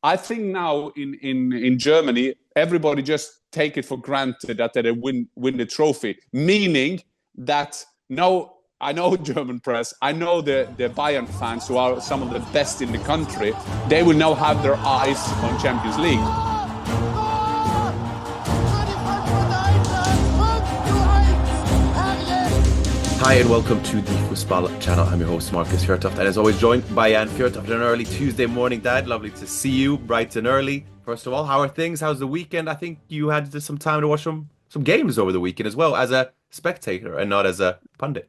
I think now in Germany, everybody just take it for granted that they win the trophy, meaning that no, I know German press, I know the Bayern fans who are some of the best in the country, they will now have their eyes on Champions League. Hi and welcome to the Fußball channel. I'm your host Marcus Fjørtoft, and as always joined by Jan Fjørtoft on an early Tuesday morning. Dad, lovely to see you bright and early. First of all, how are things? How's the weekend? I think you had some time to watch some games over the weekend as well, as a spectator and not as a pundit.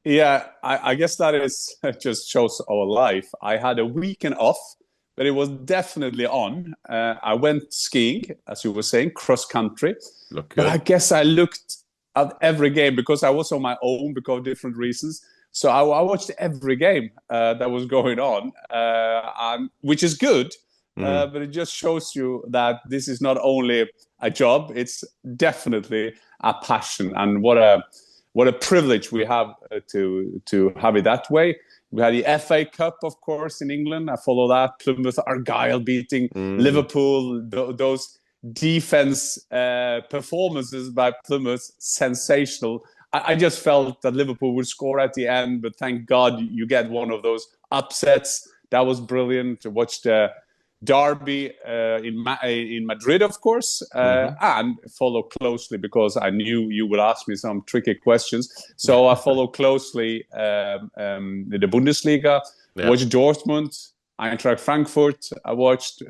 Yeah, I guess that just shows our life. I had a weekend off, but it was definitely on. I went skiing, as you were saying, cross country. Look good. But I guess I looked at every game because I was on my own because of different reasons. So I watched every game that was going on, which is good. But it just shows you that this is not only a job; it's definitely a passion. And what a privilege we have to have it that way. We had the FA Cup, of course, in England. I follow that. Plymouth Argyle beating Liverpool. Those defense performances by Plymouth, sensational. I just felt that Liverpool would score at the end, but thank God you get one of those upsets. That was brilliant to watch the derby in Madrid, of course, and follow closely because I knew you would ask me some tricky questions. So I follow closely the Bundesliga. Yeah. Watched Dortmund, Eintracht Frankfurt. I watched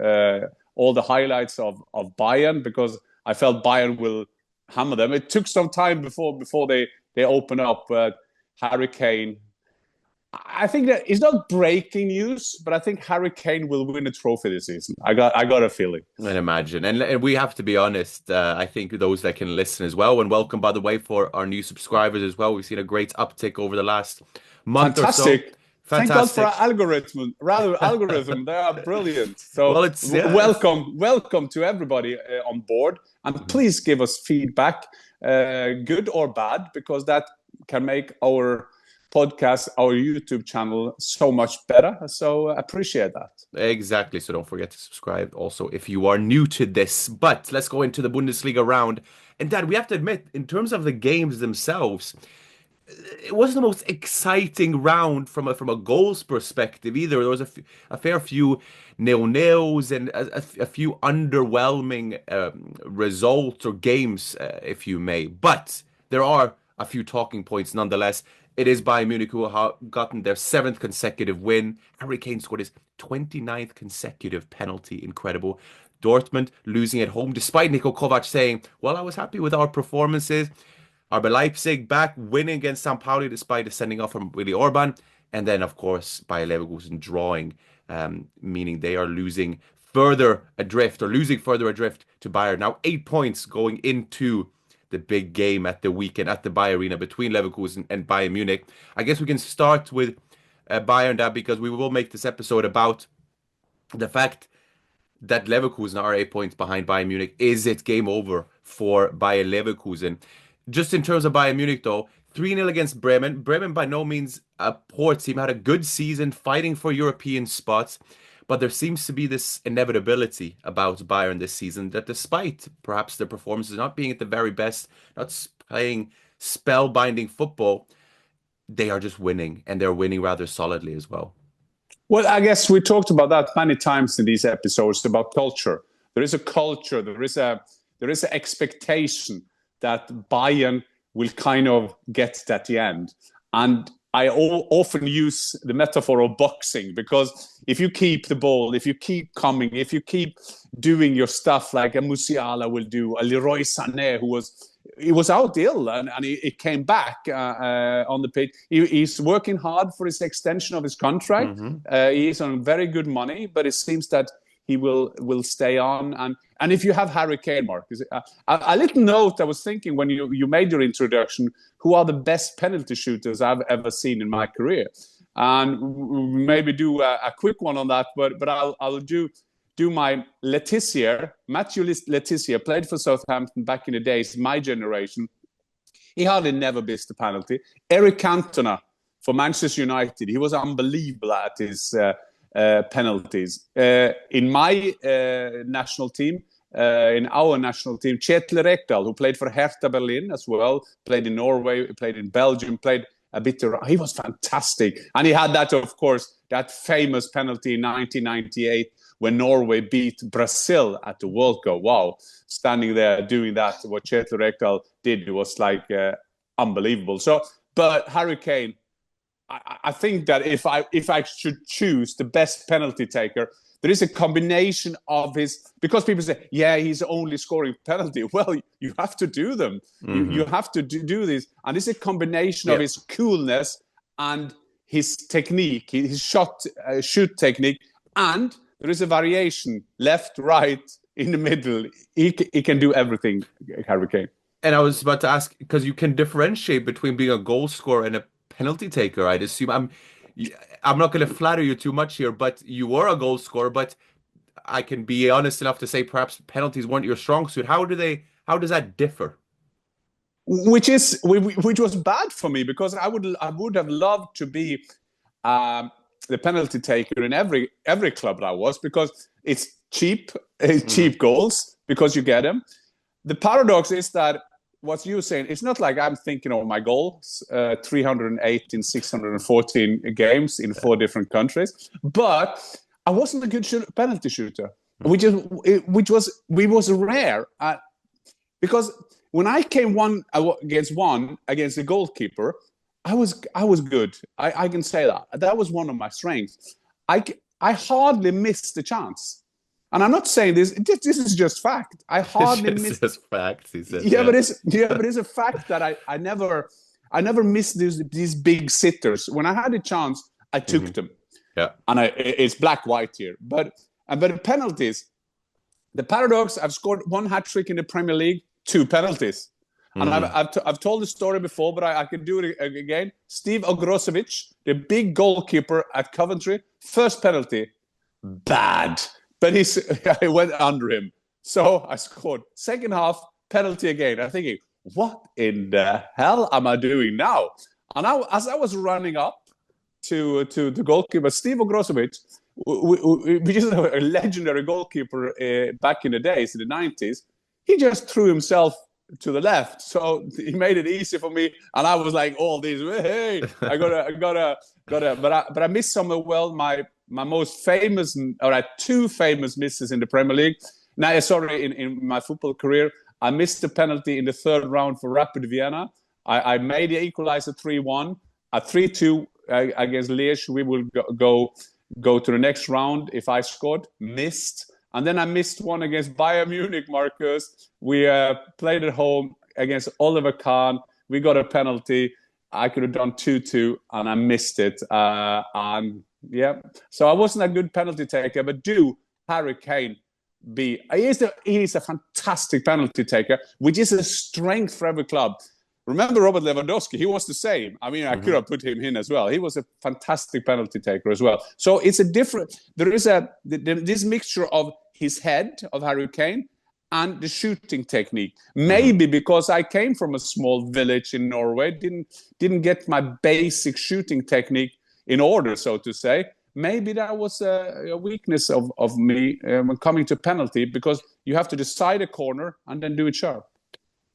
all the highlights of Bayern because I felt Bayern will hammer them. It took some time before they open up, but Harry Kane, I think that it's not breaking news, but I think Harry Kane will win a trophy this season. I got a feeling. I imagine. And we have to be honest, I think those that can listen as well, and welcome, by the way, for our new subscribers as well. We've seen a great uptick over the last month or so. Thank God for our algorithm. They are brilliant. So welcome to everybody on board. And please give us feedback, good or bad, because that can make our podcast, our YouTube channel so much better. So appreciate that. Exactly. So don't forget to subscribe also if you are new to this. But let's go into the Bundesliga round. And Dad, we have to admit, in terms of the games themselves, it wasn't the most exciting round from a goals perspective either. There was a fair few nil-nils and a few underwhelming results or games, if you may. But there are a few talking points nonetheless. It is Bayern Munich who have gotten their 7th consecutive win. Harry Kane scored his 29th consecutive penalty. Incredible. Dortmund losing at home, despite Niko Kovac saying, well, I was happy with our performances. RB Leipzig back winning against St. Pauli despite the sending off from Willi Orban. And then, of course, Bayer Leverkusen drawing, meaning they are losing further adrift to Bayern. Now 8 points going into the big game at the weekend at the Bayer Arena between Leverkusen and Bayern Munich. I guess we can start with Bayern, Dad, because we will make this episode about the fact that Leverkusen are 8 points behind Bayern Munich. Is it game over for Bayer Leverkusen? Just in terms of Bayern Munich, though, 3-0 against Bremen. Bremen by no means a poor team. Had a good season fighting for European spots. But there seems to be this inevitability about Bayern this season that despite perhaps their performances not being at the very best, not playing spellbinding football, they are just winning. And they're winning rather solidly as well. Well, I guess we talked about that many times in these episodes about culture. There is a culture. There is an expectation that Bayern will kind of get at the end. And I often use the metaphor of boxing because if you keep the ball, if you keep coming, if you keep doing your stuff like a Musiala will do, a Leroy Sané he was out ill and he came back on the pitch. He's working hard for his extension of his contract. He's on very good money, but it seems that he will stay on. And if you have Harry Kane, Mark, a little note I was thinking when you made your introduction, who are the best penalty shooters I've ever seen in my career? And maybe do a quick one on that, but I'll do my Matthew Letizia, played for Southampton back in the days, my generation. He hardly never missed a penalty. Eric Cantona for Manchester United, he was unbelievable at his penalties. In my national team, in our national team, Kjetil Rekdal, who played for Hertha Berlin as well, played in Norway, played in Belgium, played a bit around. He was fantastic. And he had that, of course, that famous penalty in 1998 when Norway beat Brazil at the World Cup. Wow, standing there doing that, what Kjetil Rekdal did was like unbelievable. So, but Harry Kane, I think that if I should choose the best penalty taker, there is a combination of because people say, yeah, he's only scoring penalty. Well, you have to do them. You have to do this. And it's a combination of his coolness and his technique, his shoot technique. And there is a variation, left, right, in the middle. He can do everything, Harry Kane. And I was about to ask, because you can differentiate between being a goal scorer and a penalty taker, I'd assume. I'm not going to flatter you too much here, but you were a goal scorer. But I can be honest enough to say perhaps penalties weren't your strong suit. How does that differ? Which was bad for me, because I would have loved to be the penalty taker in every club that I was, because it's cheap goals, because you get them. The paradox is that what you're saying, it's not like I'm thinking of my goals, 308 in 614 games in 4 different countries, but I wasn't a good penalty shooter, which was rare, because when I came against the goalkeeper, I was good. I can say that was one of my strengths. I hardly missed the chance. And I'm not saying this. This is just fact. I hardly missed. Just facts, he said. Yeah, but it's a fact that I never missed these big sitters. When I had a chance, I took them. Yeah. And it's black-white here. But the penalties, the paradox. I've scored 1 hat-trick in the Premier League, 2 penalties. And I've told the story before, but I can do it again. Steve Ogrosevic, the big goalkeeper at Coventry, first penalty, bad. But I went under him. So I scored. Second half, penalty again. I'm thinking, what in the hell am I doing now? And as I was running up to the goalkeeper, Steve Ogrosevic, which is a legendary goalkeeper back in the days, in the 90s, he just threw himself to the left. So he made it easy for me. And I was like, all these, hey, I gotta. But I missed some my most famous, or 2 famous misses in the Premier League. Now, in my football career, I missed the penalty in the 3rd round for Rapid Vienna. I made the equalizer 3-1. At 3-2 against Liège, we will go to the next round if I scored. Missed. And then I missed one against Bayern Munich, Marcus. We played at home against Oliver Kahn. We got a penalty. I could have done 2-2, and I missed it. Yeah, so I wasn't a good penalty taker, but Harry Kane be? He is a fantastic penalty taker, which is a strength for every club. Remember Robert Lewandowski? He was the same. I mean, I could have put him in as well. He was a fantastic penalty taker as well. So it's there is this mixture of his head, of Harry Kane, and the shooting technique. Maybe because I came from a small village in Norway, didn't get my basic shooting technique in order, so to say. Maybe that was a weakness of me when coming to penalty, because you have to decide a corner and then do it sharp.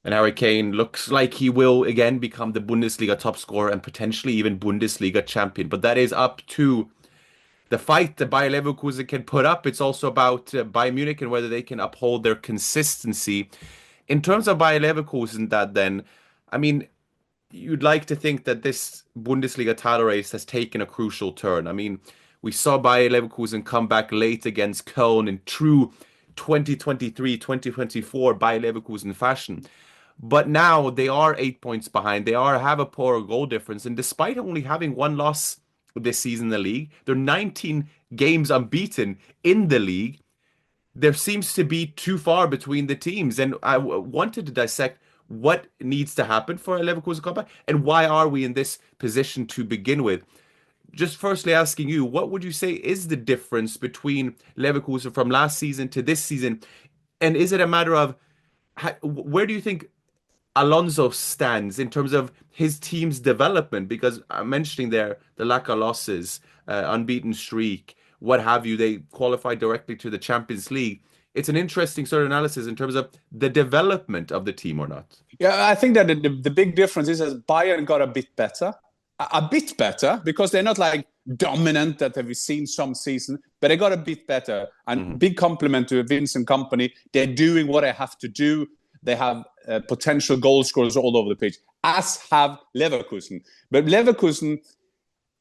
And Harry Kane looks like he will again become the Bundesliga top scorer and potentially even Bundesliga champion. But that is up to the fight that Bayer Leverkusen can put up. It's also about Bayern Munich and whether they can uphold their consistency. In terms of Bayer Leverkusen, I mean, you'd like to think that this Bundesliga title race has taken a crucial turn. I mean, we saw Bayer Leverkusen come back late against Köln in true 2023-2024 Bayer Leverkusen fashion. But now they are 8 points behind. They have a poor goal difference. And despite only having 1 loss this season in the league, they're 19 games unbeaten in the league. There seems to be too far between the teams. And I wanted to dissect what needs to happen for a Leverkusen comeback and why are we in this position to begin with. Just firstly asking you, what would you say is the difference between Leverkusen from last season to this season? And is it a matter of where do you think Alonso stands in terms of his team's development? Because I'm mentioning there the lack of losses, unbeaten streak. what have you. They qualified directly to the Champions League. It's an interesting sort of analysis in terms of the development of the team or not. Yeah, I think that the big difference is that Bayern got a bit better. A bit better, because they're not like dominant that we've seen some season, but they got a bit better. And big compliment to Vince and company. They're doing what they have to do. They have potential goal scorers all over the pitch, as have Leverkusen. But Leverkusen,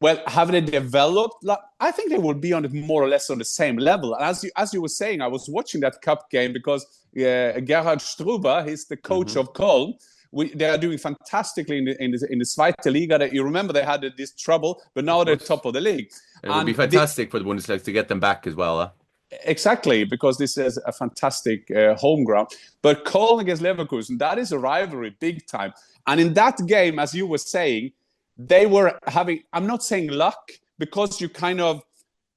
well, have they developed? I think they will be on more or less on the same level. And as you were saying, I was watching that cup game because Gerhard Struber, he's the coach of Köln. They are doing fantastically in the Zweite Liga. You remember they had this trouble, but now they're top of the league. It would be fantastic for the Bundesliga to get them back as well. Huh? Exactly, because this is a fantastic home ground. But Köln against Leverkusen, that is a rivalry, big time. And in that game, as you were saying, they were having, I'm not saying luck, because you kind of,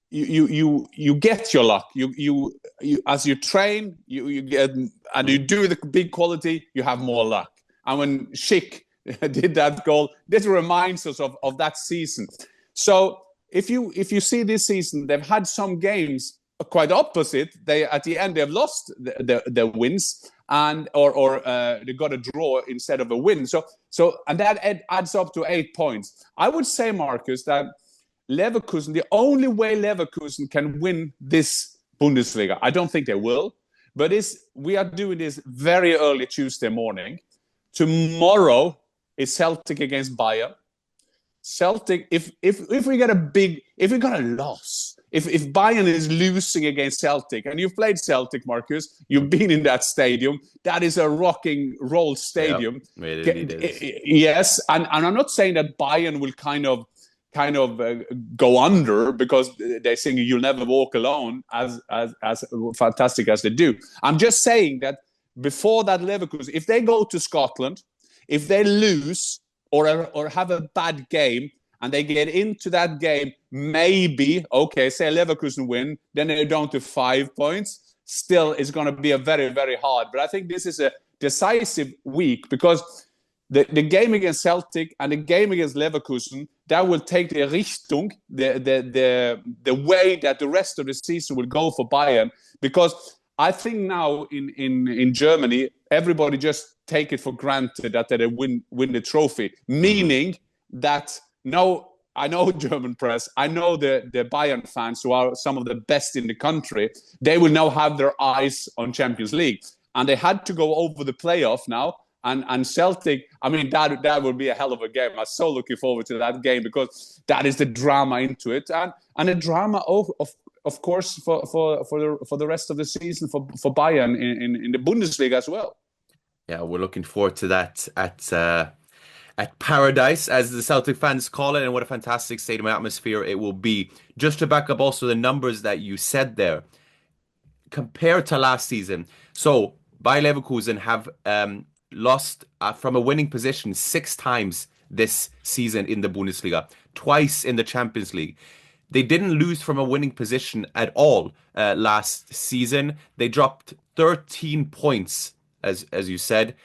you get your luck. You as you train, you get, and you do the big quality, you have more luck. And when Schick did that goal, this reminds us of that season. So if you see this season, they've had some games quite opposite. They at the end they've lost their wins, and or they got a draw instead of a win. So and that adds up to 8 points. I would say, Marcus, that Leverkusen, the only way Leverkusen can win this Bundesliga, I don't think they will, but we are doing this very early Tuesday morning. Tomorrow is Celtic against Bayern. Celtic, if we get a loss, if Bayern is losing against Celtic, and you've played Celtic, Marcus, you've been in that stadium. That is a rocking roll stadium. Yep, it is. Yes, and I'm not saying that Bayern will kind of go under, because they're saying you'll never walk alone, as fantastic as they do. I'm just saying that before that Leverkusen, if they go to Scotland, if they lose or have a bad game, and they get into that game, maybe, okay, say Leverkusen win, then they're down to 5 points. Still, it's going to be a very, very hard. But I think this is a decisive week, because the game against Celtic and the game against Leverkusen, that will take the Richtung, the way that the rest of the season will go for Bayern. Because I think now in Germany, everybody just take it for granted that they win the trophy. Meaning that, no, I know German press, I know the Bayern fans, who are some of the best in the country, they will now have their eyes on Champions League. And they had to go over the playoff now. And Celtic, I mean, that will be a hell of a game. I'm so looking forward to that game, because that is the drama into it. And the drama of course, for the rest of the season for Bayern in the Bundesliga as well. Yeah, we're looking forward to that at Paradise, as the Celtic fans call it, and what a fantastic stadium atmosphere it will be. Just to back up also the numbers that you said there, compared to last season. So Bayer Leverkusen have lost from a winning position 6 times this season in the Bundesliga, twice in the Champions League. They didn't lose from a winning position at all last season. They dropped 13 points, as you said.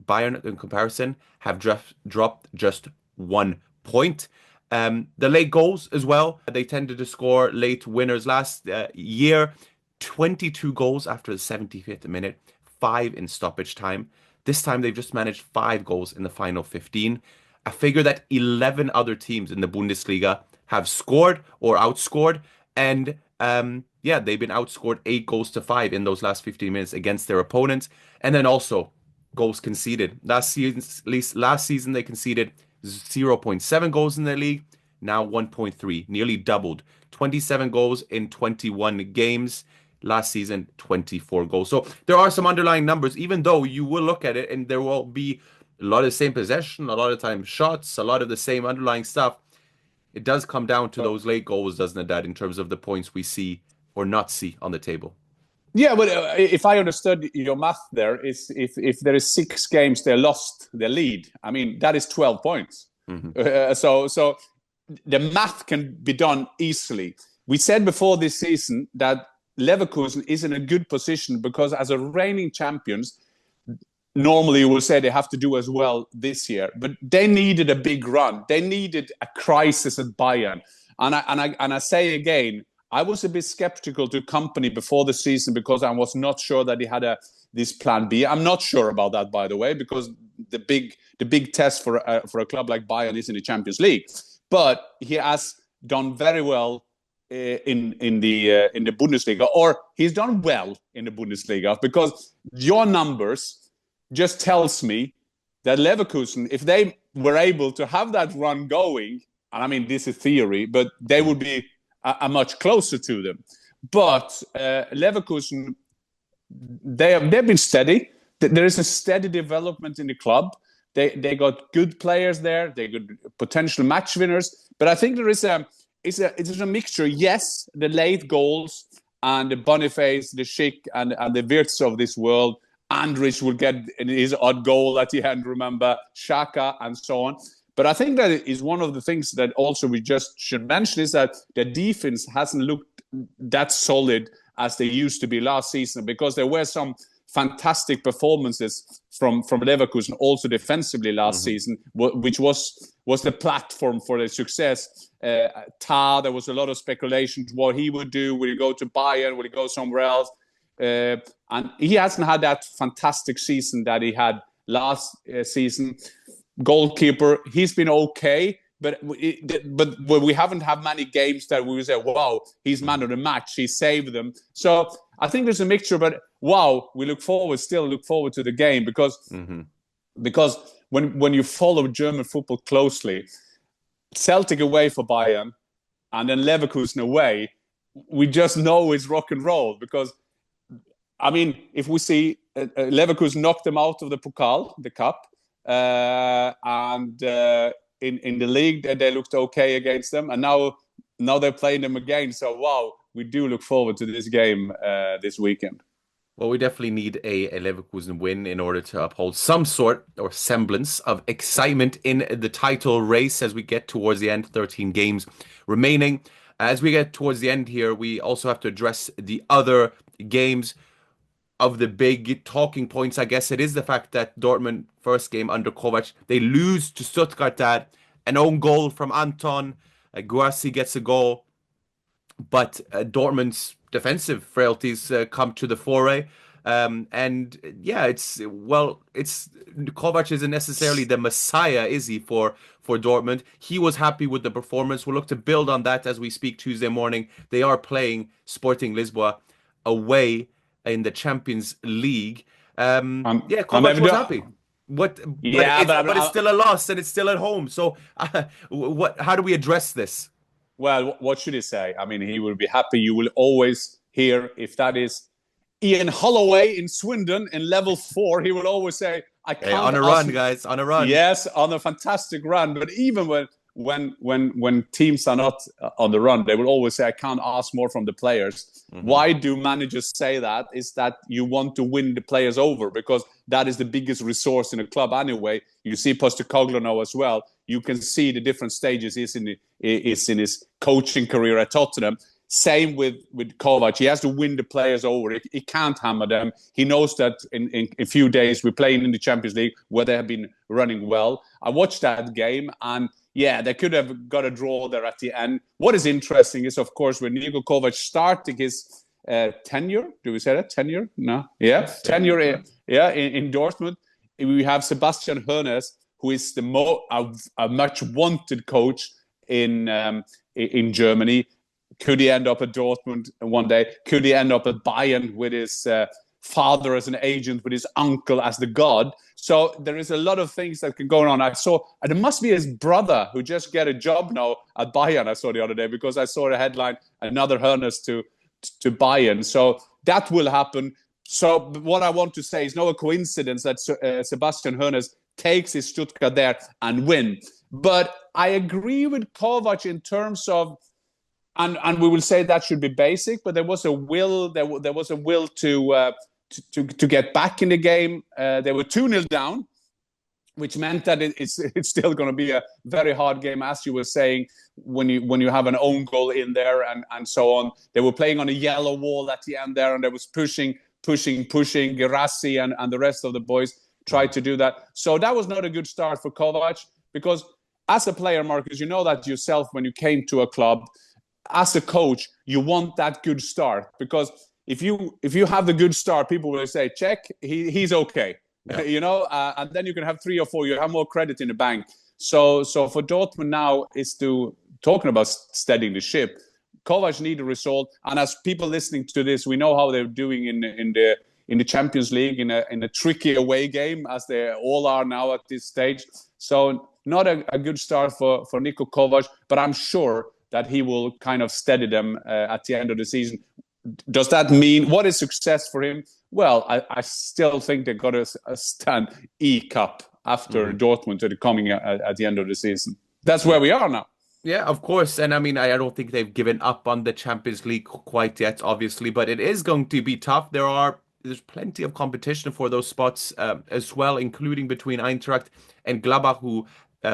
Bayern, in comparison, have dropped just 1 point. The late goals as well. They tended to score late winners last year. 22 goals after the 75th minute, 5 in stoppage time. This time they've just managed 5 goals in the final 15. A figure that 11 other teams in the Bundesliga have scored or outscored. And they've been outscored 8 goals to 5 in those last 15 minutes against their opponents. And then also goals conceded. Last season they conceded 0.7 goals in the league. Now 1.3, nearly doubled. 27 goals in 21 games. Last season, 24 goals. So there are some underlying numbers, even though you will look at it and there will be a lot of the same possession, a lot of time shots, a lot of the same underlying stuff. It does come down to those late goals, doesn't it, Dad, in terms of the points we see or not see on the table? Yeah, but if I understood your math there, is if there is 6 games they lost their lead, I mean, that is 12 points. So the math can be done easily. We said before this season that Leverkusen is in a good position because as a reigning champions, normally you will say they have to do as well this year, but they needed a big run. They needed a crisis at Bayern. And I say again, I was a bit skeptical to Company before the season because I was not sure that he had this plan B. I'm not sure about that, by the way, because the big test for a club like Bayern is in the Champions League. But he has done very well in the Bundesliga, or he's done well in the Bundesliga, because your numbers just tells me that Leverkusen, if they were able to have that run going, and I mean this is theory, but they would be a much closer to them. But Leverkusen, they've been steady. There is a steady development in the club. They got good players there. They got potential match winners. But I think there is a mixture. Yes, the late goals and the Boniface, the Schick, and the Wirtz of this world. Andrich will get his odd goal at the end, remember, Xhaka, and so on. But I think that is one of the things that also we just should mention, is that the defense hasn't looked that solid as they used to be last season, because there were some fantastic performances from Leverkusen also defensively last season, which was the platform for their success. Tah, there was a lot of speculation what he would do. Will he go to Bayern? Will he go somewhere else? And he hasn't had that fantastic season that he had last season. Goalkeeper, he's been okay, but we haven't had many games that we would say, wow, he's man of the match, he saved them. So I think there's a mixture, but wow, we still look forward to the game, because when you follow German football closely, Celtic away for Bayern and then Leverkusen away, we just know it's rock and roll, because I mean, if we see Leverkusen knock them out of the Pokal, the cup, and in the league they looked okay against them, and now they're playing them again. So wow, we do look forward to this game this weekend. Well, we definitely need a Leverkusen win in order to uphold some sort or semblance of excitement in the title race as we get towards the end. 13 games remaining. As we get towards the end here, we also have to address the other games. Of the big talking points, I guess it is the fact that Dortmund, first game under Kovac, they lose to Stuttgart. That an own goal from Anton, Guarci gets a goal, but Dortmund's defensive frailties come to the foray. And yeah, Kovac isn't necessarily the messiah, is he, for Dortmund? He was happy with the performance. We'll look to build on that as we speak Tuesday morning. They are playing Sporting Lisboa away in the Champions League. Kovac was happy. But it's still a loss, and it's still at home. So how do we address this? Well, what should he say? I mean, he will be happy. You will always hear, if that is Ian Holloway in Swindon in level 4, he will always say, I can't on a run, guys, on a run. Yes, on a fantastic run. But even when teams are not on the run, they will always say, I can't ask more from the players. Why do managers say that? Is that you want to win the players over, because that is the biggest resource in a club anyway. You see Postecoglou now as well. You can see the different stages he's in his coaching career at Tottenham. Same with Kovac. He has to win the players over. He can't hammer them. He knows that in a few days we're playing in the Champions League where they have been running well. I watched that game, and yeah, they could have got a draw there at the end. What is interesting is, of course, when Niko Kovac starting his tenure, do we say that? Tenure? No. Yeah, yes, tenure in Dortmund. We have Sebastian Hoeneß, who is a much wanted coach in Germany. Could he end up at Dortmund one day? Could he end up at Bayern with his father as an agent, with his uncle as the god? So there is a lot of things that can go on. I saw, and it must be his brother who just get a job now at Bayern. I saw the other day, because I saw a headline, another Hoeneß to Bayern. So that will happen. So what I want to say is no coincidence that Sebastian Hoeneß takes his Stuttgart there and win. But I agree with Kovac in terms of, and we will say that should be basic, but there was a will. There was a will to get back in the game. They were 2-0 down, which meant that it's still going to be a very hard game, as you were saying, when you have an own goal in there and so on. They were playing on a yellow wall at the end there, and they was pushing. Guarci and the rest of the boys tried to do that. So that was not a good start for Kovac, because as a player, Marcus, you know that yourself when you came to a club. as a coach, you want that good start, because if you have the good start, people will say, check, he's okay. Yeah. And then you can have 3 or 4. You have more credit in the bank. So for Dortmund now is to talking about steadying the ship. Kovac need a result, and as people listening to this, we know how they're doing in the Champions League in a tricky away game, as they all are now at this stage. So not a good start for Niko Kovac, but I'm sure that he will kind of steady them at the end of the season. Does that mean what is success for him? Well, I still think they've got to stand E-Cup after Dortmund to the coming at the end of the season. That's where we are now. Yeah, of course. And I mean, I don't think they've given up on the Champions League quite yet, obviously, but it is going to be tough. There's plenty of competition for those spots as well, including between Eintracht and Gladbach, who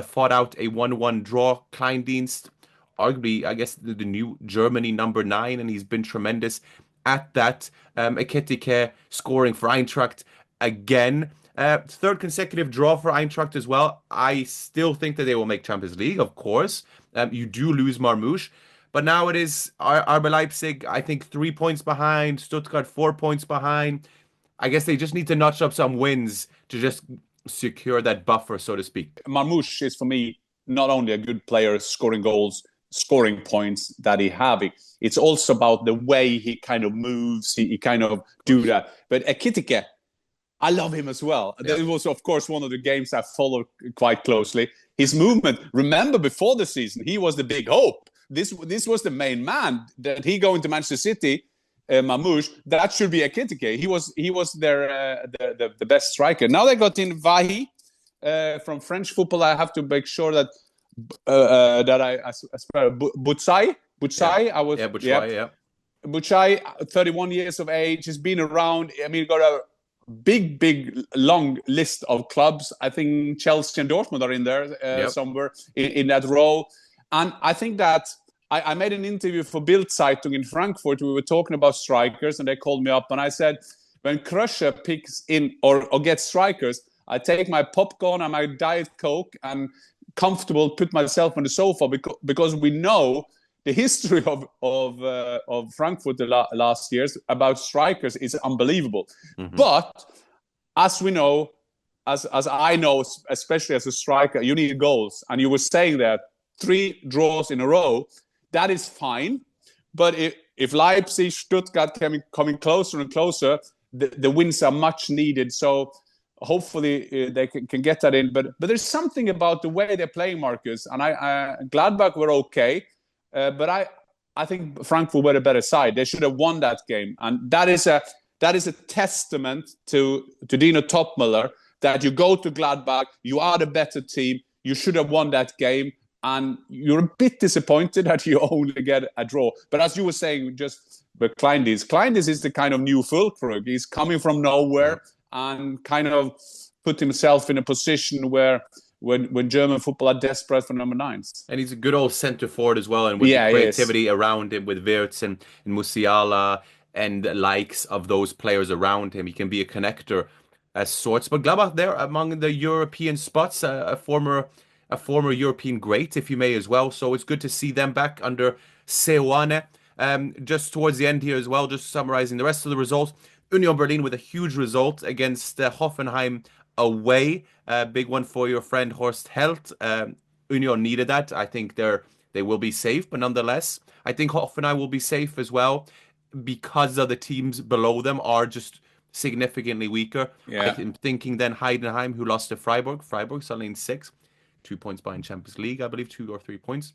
fought out a 1-1 draw. Kleindienst, arguably, I guess, the new Germany number 9, and he's been tremendous at that. Ekitike scoring for Eintracht again. Third consecutive draw for Eintracht as well. I still think that they will make Champions League, of course. You do lose Marmoush. But now it is RB Leipzig, I think 3 points behind. Stuttgart 4 points behind. I guess they just need to notch up some wins to just secure that buffer, so to speak. Marmoush is, for me, not only a good player scoring goals, scoring points that he have. It's also about the way he kind of moves. He kind of do that. But Ekitike, I love him as well. Yeah. It was, of course, one of the games I followed quite closely. His movement, remember before the season, he was the big hope. This was the main man. That he going to Manchester City, Marmoush, that should be Ekitike. He was their the best striker. Now they got in Vahi from French football. I have to make sure that I spell Butsai. Butsai, 31 years of age, has been around. I mean, got a big, long list of clubs. I think Chelsea and Dortmund are in there somewhere in that row. And I think that I made an interview for Bild Zeitung in Frankfurt. We were talking about strikers, and they called me up, and I said, when Krusher picks in or gets strikers, I take my popcorn and my Diet Coke and comfortable put myself on the sofa, because we know the history of Frankfurt the last years about strikers is unbelievable. Mm-hmm. But as we know, as I know, especially as a striker, you need goals. And you were saying that 3 draws in a row, that is fine. But if Leipzig, Stuttgart coming closer and closer, the wins are much needed. So hopefully they can get that in. But there's something about the way they're playing, Marcus. And Gladbach were okay. But I think Frankfurt were a better side. They should have won that game. And that is a testament to Dino Topmüller, that you go to Gladbach, you are the better team, you should have won that game, and you're a bit disappointed that you only get a draw. But as you were saying, just with Kleindienst is the kind of new Füllkrug. He's coming from nowhere and kind of put himself in a position where when German football are desperate for number 9s. And he's a good old centre forward as well, and with the creativity around him with Wirtz and Musiala and the likes of those players around him, he can be a connector as sorts. But Gladbach there among the European spots, a former European great, if you may, as well. So it's good to see them back under Seoane. Just towards the end here as well, just summarizing the rest of the results. Union Berlin with a huge result against Hoffenheim away. Big one for your friend Horst Held. Union needed that. I think they will be safe, but nonetheless, I think Hoffenheim will be safe as well, because of the teams below them are just significantly weaker. Yeah. I'm thinking then Heidenheim, who lost to Freiburg. Freiburg's only in 6, 2 points behind Champions League, I believe, 2 or 3 points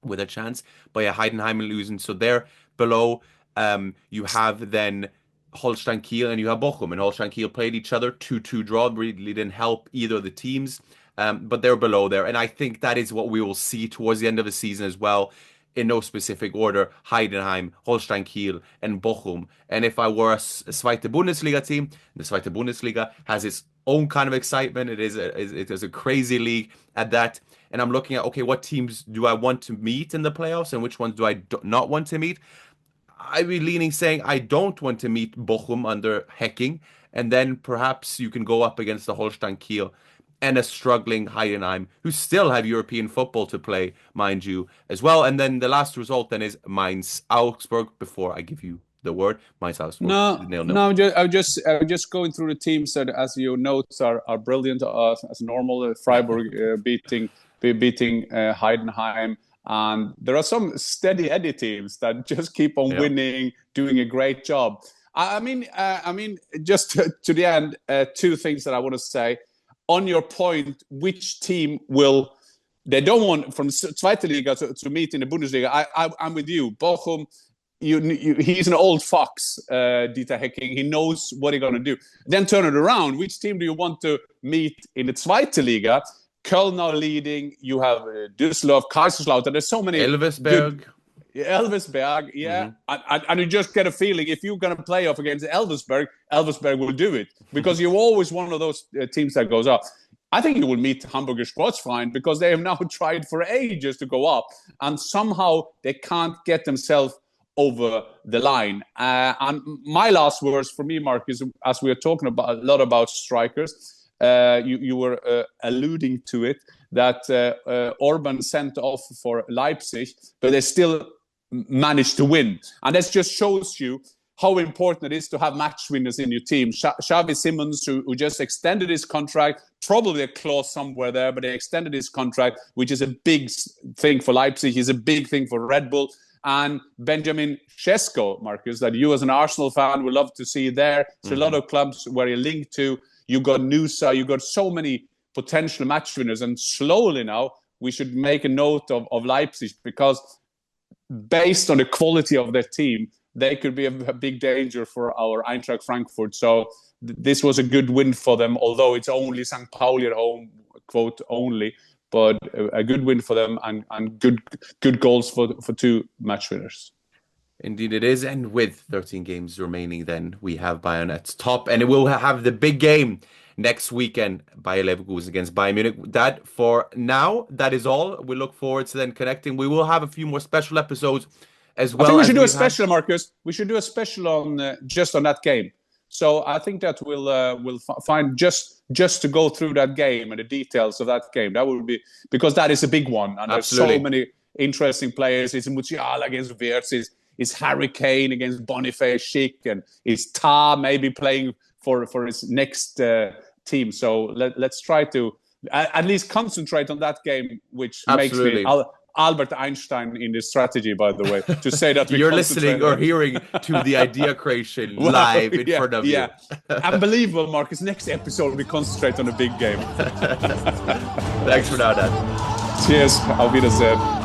with a chance. But yeah, Heidenheim losing. So they're below. You have then Holstein Kiel and you have Bochum, and Holstein Kiel played each other 2-2 draw. Really didn't help either of the teams, but they're below there, and I think that is what we will see towards the end of the season as well, in no specific order: Heidenheim, Holstein Kiel, and Bochum. And if I were a Zweite Bundesliga team, the Zweite Bundesliga has its own kind of excitement. It is a crazy league at that, and I'm looking at, okay, what teams do I want to meet in the playoffs, and which ones do I not want to meet? I'd be leaning saying I don't want to meet Bochum under Hecking, and then perhaps you can go up against the Holstein Kiel and a struggling Heidenheim, who still have European football to play, mind you, as well. And then the last result then is Mainz Augsburg. Before I give you the word, Mainz Augsburg No, 0-0. no, I'm just going through the teams that, as you note, are brilliant as normal. Freiburg beating Heidenheim, and there are some steady Eddie teams that just keep on winning, doing a great job. I mean, just to the end, two things that I want to say. On your point, which team will they don't want from Zweite Liga to meet in the Bundesliga? I'm with you, Bochum. He's an old fox, Dieter Hecking. He knows what he's going to do. Then turn it around. Which team do you want to meet in the Zweite Liga? Köln are leading. You have Düsseldorf, Kaiserslautern. There's so many. Elversberg. Elversberg, yeah. Mm-hmm. And you just get a feeling if you're going to play off against Elversberg will do it. Because you're always one of those teams that goes up. I think you will meet Hamburger Sportsverein because they have now tried for ages to go up. And somehow they can't get themselves over the line. And my last words for me, Mark, is as we are talking a lot about strikers, you were alluding to it, that Orban sent off for Leipzig, but they still managed to win. And that just shows you how important it is to have match winners in your team. Xavi Simons, who just extended his contract, probably a clause somewhere there, but they extended his contract, which is a big thing for Leipzig, is a big thing for Red Bull. And Benjamin Sesko, Marcus, that you as an Arsenal fan would love to see there. There's a lot of clubs where you're linked to. You got Nusa, you got so many potential match winners. And slowly now, we should make a note of Leipzig, because based on the quality of their team, they could be a big danger for our Eintracht Frankfurt. So this was a good win for them, although it's only St. Pauli at home, quote, only. But a good win for them and good goals for two match winners. Indeed it is. And with 13 games remaining, then we have Bayern at top. And it will have the big game next weekend, Bayer Leverkusen against Bayern Munich. That for now, that is all. We look forward to then connecting. We will have a few more special episodes as well. I think we should do a special, Marcus. We should do a special on just on that game. So I think that we'll find just to go through that game and the details of that game. That would be, because that is a big one. And Absolutely. There's so many interesting players. It's Musiala against Wirtz. It's Harry Kane against Boniface Schick. And it's Ta maybe playing for his next team. So let's try to at least concentrate on that game, which Absolutely. makes me Albert Einstein in this strategy, by the way, to say that you're listening or hearing to the idea creation live in front of you. Unbelievable, Marcus. Next episode, we concentrate on the big game. Thanks for now, Dan. Cheers. Auf Wiedersehen.